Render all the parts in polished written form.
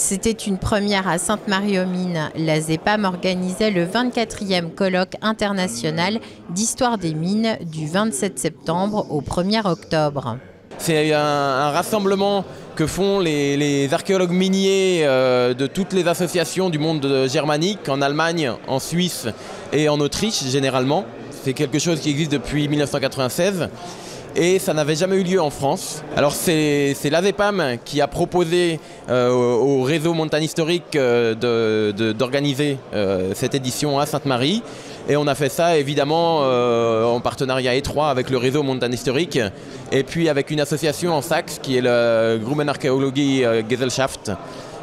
C'était une première à Sainte-Marie-aux-Mines. La ZEPAM organisait le 24e colloque international d'histoire des mines du 27 septembre au 1er octobre. C'est un rassemblement que font les archéologues miniers de toutes les associations du monde germanique, en Allemagne, en Suisse et en Autriche généralement. C'est quelque chose qui existe depuis 1996. Et ça n'avait jamais eu lieu en France. Alors c'est la ZEPAM qui a proposé au réseau Montagne Historique d'organiser cette édition à Sainte-Marie. Et on a fait ça évidemment en partenariat étroit avec le réseau Montagne Historique et puis avec une association en Saxe qui est le Grubenarchäologie Gesellschaft,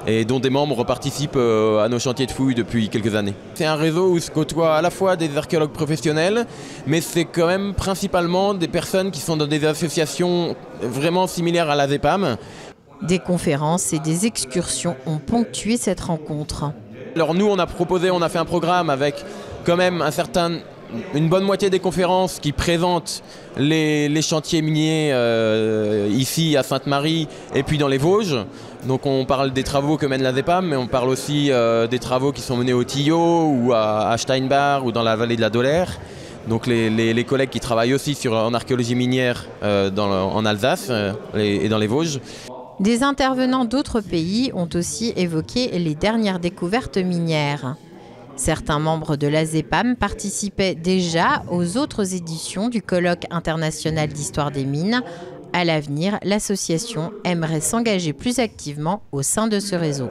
et dont des membres participent à nos chantiers de fouilles depuis quelques années. C'est un réseau où se côtoient à la fois des archéologues professionnels, mais c'est quand même principalement des personnes qui sont dans des associations vraiment similaires à la ZEPAM. Des conférences et des excursions ont ponctué cette rencontre. Alors nous, on a fait un programme avec quand même une bonne moitié des conférences qui présentent les chantiers miniers ici à Sainte-Marie et puis dans les Vosges. Donc on parle des travaux que mène la ZEPAM, mais on parle aussi des travaux qui sont menés au Tillot ou à Steinbach ou dans la vallée de la Dolère. Donc les collègues qui travaillent aussi en archéologie minière en Alsace et dans les Vosges. Des intervenants d'autres pays ont aussi évoqué les dernières découvertes minières. Certains membres de la ZEPAM participaient déjà aux autres éditions du colloque international d'histoire des mines. À l'avenir, l'association aimerait s'engager plus activement au sein de ce réseau.